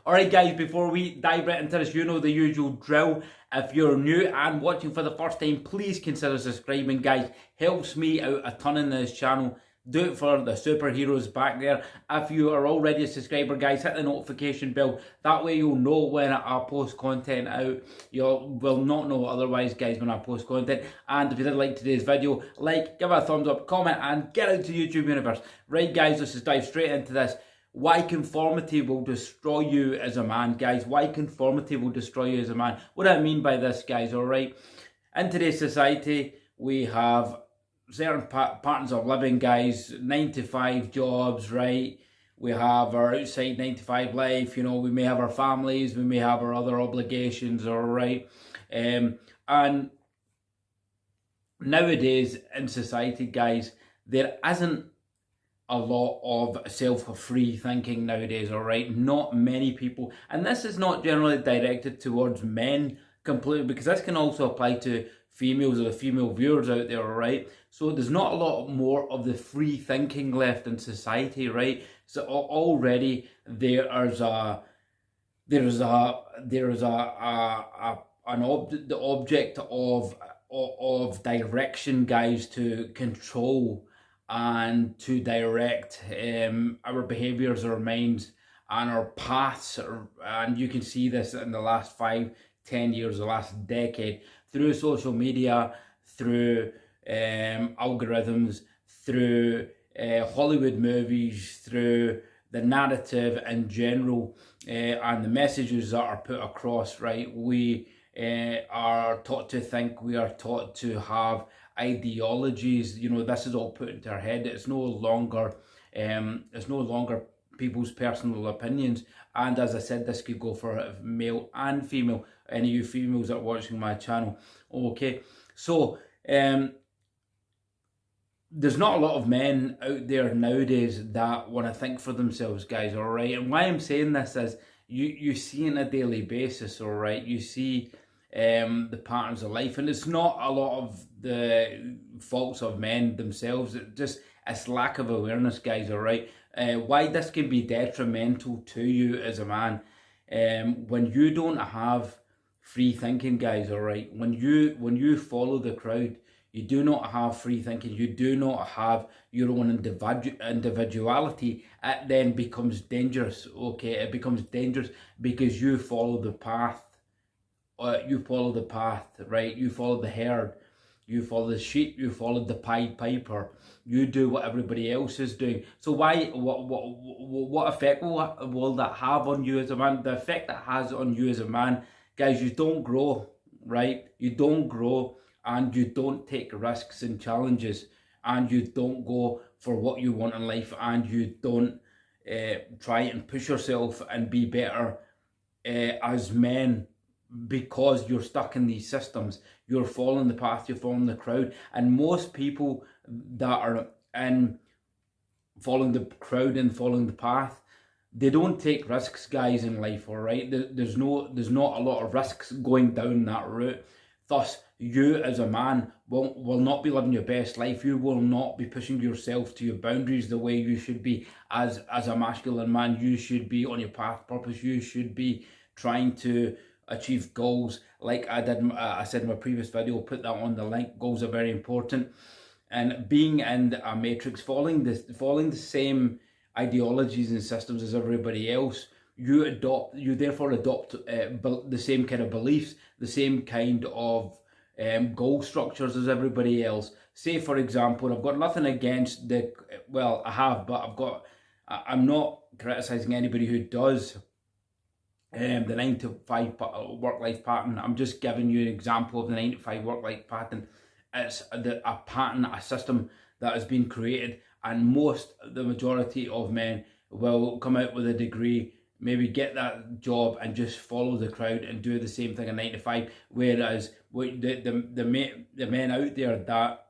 Alright guys, before we dive right into this, you know the usual drill. If you're new and watching for the first time, please consider subscribing, guys. Helps me out a ton in this channel. Do it for the superheroes back there. If you are already a subscriber, guys, hit the notification bell. That way you'll know when I post content out. You will not know otherwise, guys, when I post content. And if you did like today's video, like, give it a thumbs up, comment, and get out to the YouTube universe. Right, guys, let's just dive straight into this. Why conformity will destroy you as a man, guys. Why conformity will destroy you as a man. What do I mean by this, guys, alright? In today's society, we have certain patterns of living, guys. 9 to 5 jobs, right? We have our outside 9 to 5 life, you know, we may have our families, we may have our other obligations, alright? And nowadays in society, guys, there isn't a lot of self-free thinking nowadays, alright? Not many people, and this is not generally directed towards men completely, because this can also apply to females or the female viewers out there, alright? So there's not a lot more of the free thinking left in society, right? So already the object of direction, guys, to control and to direct our behaviors, our minds, and our paths. And you can see this in the last 5-10 years, the last decade, through social media, through algorithms, through Hollywood movies, through the narrative in general, and the messages that are put across, right? We are taught to think, we are taught to have ideologies. You know, this is all put into our head. It's no longer people's personal opinions. And as I said, this could go for male and female. Any of you females that are watching my channel, okay? So there's not a lot of men out there nowadays that want to think for themselves, guys, all right? And why I'm saying this is you see on a daily basis, all right? You see the patterns of life, and it's not a lot of the faults of men themselves. It's lack of awareness, guys, all right? Why this can be detrimental to you as a man, when you don't have free thinking, guys, all right? When you follow the crowd, you do not have free thinking, you do not have your own individuality, it then becomes dangerous, okay? It becomes dangerous because you follow the path. Right? You follow the herd, you follow the sheep, you follow the Pied Piper, you do what everybody else is doing. So what effect will that have on you as a man? The effect that has on you as a man, guys, you don't grow, right? You don't grow, and you don't take risks and challenges, and you don't go for what you want in life, and you don't try and push yourself and be better as men, because you're stuck in these systems. You're following the path, you're following the crowd. And most people that are in following the crowd and following the path, they don't take risks, guys, in life, all right? There's not a lot of risks going down that route. Thus, you as a man will not be living your best life. You will not be pushing yourself to your boundaries the way you should be as a masculine man. You should be on your path purpose. You should be trying to achieve goals, like I said in my previous video. Put that on the link. Goals are very important, and being in a matrix, following the same ideologies and systems as everybody else, you therefore adopt the same kind of beliefs, the same kind of goal structures as everybody else. Say, for example, I've got nothing against I have, but I'm not criticizing anybody who does the 9 to 5 work-life pattern. I'm just giving you an example of the 9 to 5 work-life pattern. It's a pattern, a system that has been created, and the majority of men will come out with a degree, maybe get that job and just follow the crowd and do the same thing in 9 to 5. Whereas the men out there that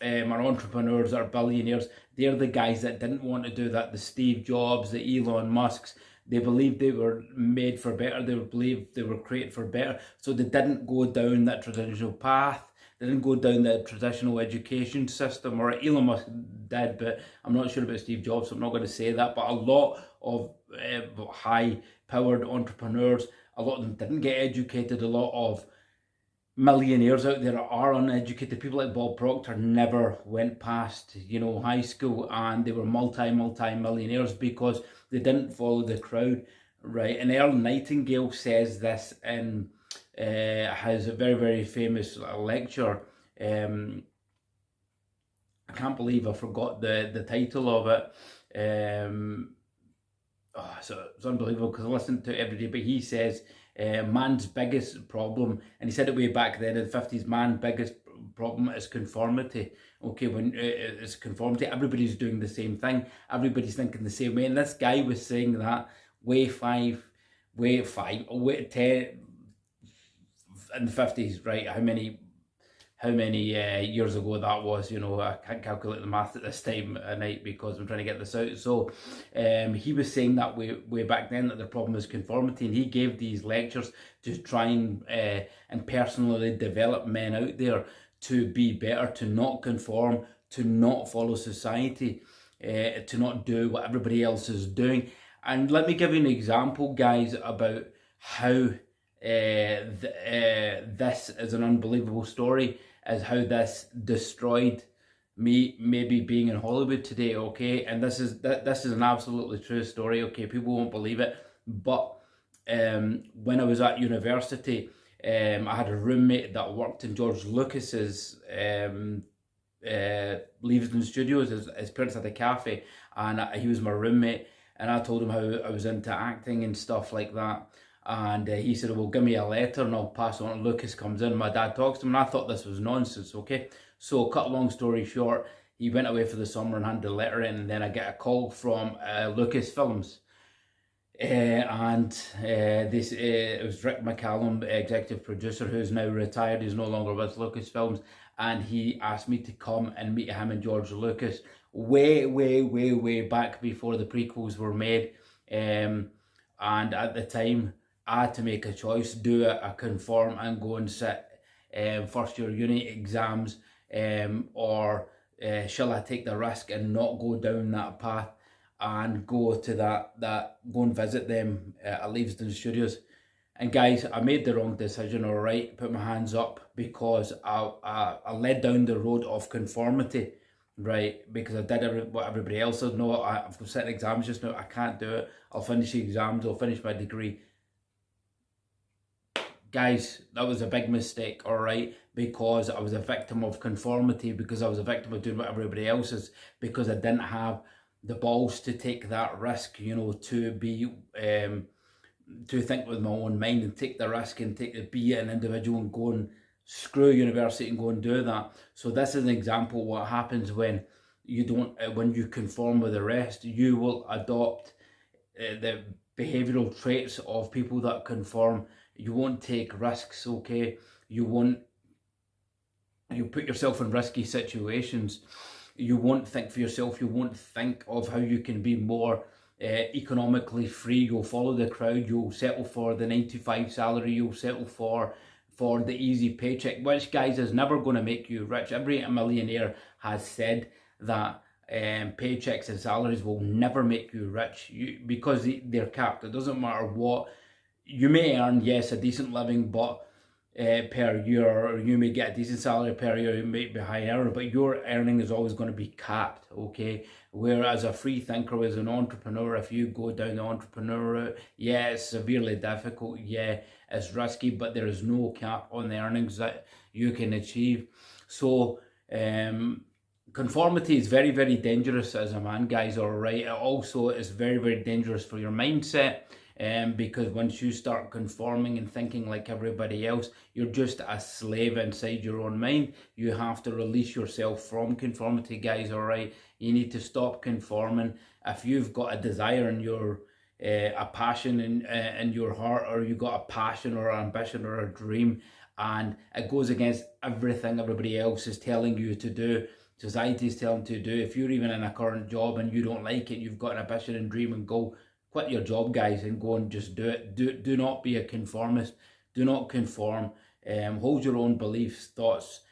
are entrepreneurs, are billionaires, they're the guys that didn't want to do that. The Steve Jobs, the Elon Musks, they believed they were made for better. They believed they were created for better. So they didn't go down that traditional path. They didn't go down the traditional education system, or Elon Musk did, but I'm not sure about Steve Jobs, so I'm not going to say that. But a lot of high-powered entrepreneurs. A lot of them didn't get educated. A lot of millionaires out there are uneducated. People like Bob Proctor never went past, high school, and they were multi millionaires because they didn't follow the crowd, right? And Earl Nightingale says this in has a very, very famous lecture. I can't believe I forgot the title of it. So it's unbelievable because I listen to it every day. But he says man's biggest problem, and he said it way back then in the 50s, man's biggest problem is conformity. Okay, when it's conformity, everybody's doing the same thing, everybody's thinking the same way. And this guy was saying that way 10 in the 50s, right? How many years ago that was, I can't calculate the math at this time of night because I'm trying to get this out. So he was saying that way back then that the problem is conformity, and he gave these lectures to try and personally develop men out there to be better, to not conform, to not follow society, to not do what everybody else is doing. And let me give you an example, guys, about how this is an unbelievable story, is how this destroyed me maybe being in Hollywood today, okay? And this is an absolutely true story, okay? People won't believe it, but when I was at university, I had a roommate that worked in George Lucas's Leavesden Studios. His parents had a cafe, and he was my roommate, and I told him how I was into acting and stuff like that. And he said, well, give me a letter and I'll pass it on. Lucas comes in, my dad talks to him, and I thought this was nonsense, okay? So cut a long story short, he went away for the summer and handed the letter in, and then I get a call from Lucasfilms. It was Rick McCallum, executive producer, who's now retired. He's no longer with Lucasfilms, and he asked me to come and meet him and George Lucas way back before the prequels were made. And at the time, I had to make a choice: do a conform and go and sit first year uni exams, or shall I take the risk and not go down that path and go to go and visit them at Leavesden Studios? And guys, I made the wrong decision, all right? Put my hands up, because I led down the road of conformity, right? Because I did what everybody else does. No, I've got certain exams just now, I can't do it. I'll finish the exams, I'll finish my degree. Guys, that was a big mistake, all right? Because I was a victim of conformity, because I was a victim of doing what everybody else is, because I didn't have the balls to take that risk, to be to think with my own mind and take the risk and be an individual and go and screw university and go and do that. So this is an example of what happens when you don't, when you conform with the rest. You will adopt the behavioral traits of people that conform. You won't take risks, okay? You put yourself in risky situations. You won't think for yourself. You won't think of how you can be more economically free. You'll follow the crowd. You'll settle for the 9-to-5 salary. You'll settle for the easy paycheck, which, guys, is never going to make you rich. Every millionaire has said that paychecks and salaries will never make you rich, because they're capped. It doesn't matter what you may earn. Yes, a decent living, but per year, or you may get a decent salary per year, you may be high earner, but your earning is always going to be capped, okay? Whereas a free thinker, as an entrepreneur, if you go down the entrepreneur route, yeah, it's severely difficult, yeah, it's risky, but there is no cap on the earnings that you can achieve. So conformity is very, very dangerous as a man, guys, all right? It also is very, very dangerous for your mindset. Because once you start conforming and thinking like everybody else, you're just a slave inside your own mind. You have to release yourself from conformity, guys, all right? You need to stop conforming. If you've got a desire in your, a passion in your heart, or you got a passion or ambition or a dream, and it goes against everything everybody else is telling you to do, society is telling you to do. If you're even in a current job and you don't like it, you've got an ambition and dream and goal, quit your job, guys, and go and just do it. Do not be a conformist. Do not conform. Hold your own beliefs, thoughts.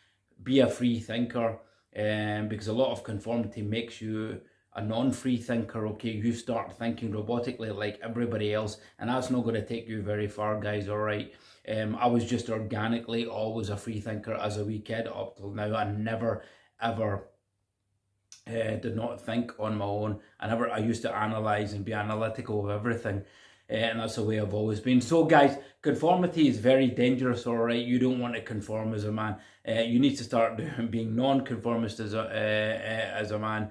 Be a free thinker. Because a lot of conformity makes you a non-free thinker, okay, you start thinking robotically like everybody else, and that's not going to take you very far, guys, all right? I was just organically always a free thinker as a wee kid up till now. I never, ever did not think on my own. I used to analyse and be analytical of everything. And that's the way I've always been. So guys, conformity is very dangerous, all right? You don't want to conform as a man. You need to start being non-conformist as a man.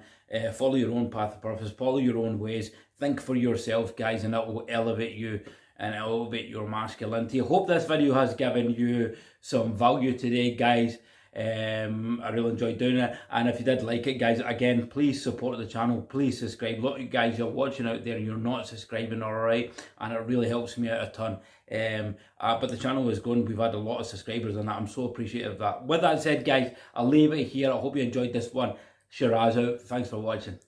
Follow your own path of purpose, follow your own ways, think for yourself, guys, and that will elevate you and elevate your masculinity. I hope this video has given you some value today, guys. I really enjoyed doing it, and if you did like it, guys, again, please support the channel, please subscribe. Look, you guys, you're watching out there, you're not subscribing, all right, and it really helps me out a ton. But the channel is going, we've had a lot of subscribers, and I'm so appreciative of that. With that said, guys, I'll leave it here. I hope you enjoyed this one. Shiraz out. Thanks for watching.